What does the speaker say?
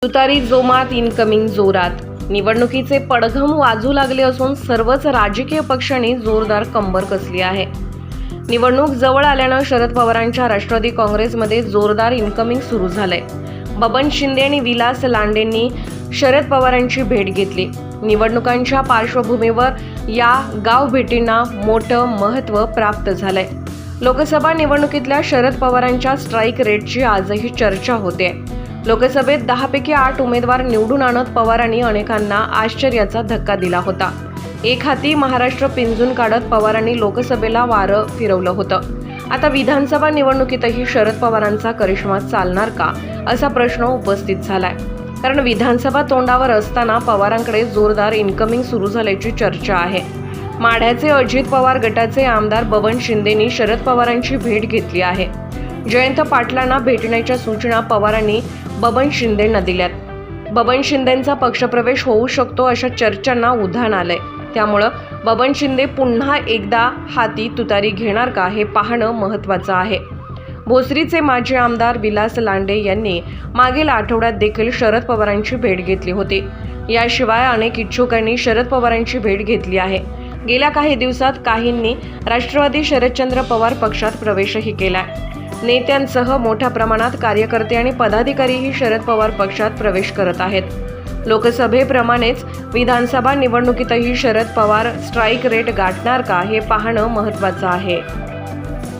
तुतारी जोमात, इनकमिंग जोरात. निवडणुकीचे पडघम वाजू लागले असून सर्वच राजकीय पक्षांनी जोरदार कंबर कसली आहे. निवडणूक जवळ आल्यानं शरद पवारांच्या राष्ट्रवादी काँग्रेसमध्ये जोरदार इनकमिंग सुरू झालंय. बबन शिंदे आणि विलास लांडेंनी शरद पवारांची भेट घेतली. निवडणुकांच्या पार्श्वभूमीवर या गाव भेटींना मोठं महत्त्व प्राप्त झालंय. लोकसभा निवडणुकीतल्या शरद पवारांच्या स्ट्राईक रेटची आजही चर्चा होते. लोकसभेत 10 पैकी 8 उमेदवार निवडून आणत पवारांनी अनेकांना आश्चर्याचा धक्का दिला होता. एक हाती महाराष्ट्र पिंजून काढत पवारांनी लोकसभेला वारं फिरवलं होतं. आता विधानसभा निवडणुकीतही शरद पवारांचा करिश्मा चालणार का, असा प्रश्न उपस्थित झालाय. कारण विधानसभा तोंडावर असताना पवारांकडे जोरदार इनकमिंग सुरू झाल्याची चर्चा आहे. माढ्याचे अजित पवार गटाचे आमदार बबन शिंदेंनी शरद पवारांची भेट घेतली आहे. जयंत पाटलांना भेटण्याच्या सूचना पवारांनी बबन शिंदेंना दिल्यात. बबन शिंदेंचा पक्षप्रवेश होऊ शकतो अशा चर्चांना उधाण आलंय. त्यामुळं बबन शिंदे पुन्हा एकदा हाती तुतारी घेणार का, हे पाहणं महत्त्वाचं आहे. भोसरीचे माजी आमदार विलास लांडे यांनी मागील आठवड्यात देखील शरद पवारांची भेट घेतली होती. याशिवाय अनेक इच्छुकांनी शरद पवारांची भेट घेतली आहे. गेल्या काही दिवसात काहींनी राष्ट्रवादी शरदचंद्र पवार पक्षात प्रवेशही केलाय. नेत्यांसह मोठ्या प्रमाणात कार्यकर्ते आणि पदाधिकारीही शरद पवार पक्षात प्रवेश करत आहेत. लोकसभेप्रमाणेच विधानसभा निवडणुकीतही शरद पवार स्ट्राईक रेट गाठणार का, हे पाहणं महत्त्वाचं आहे.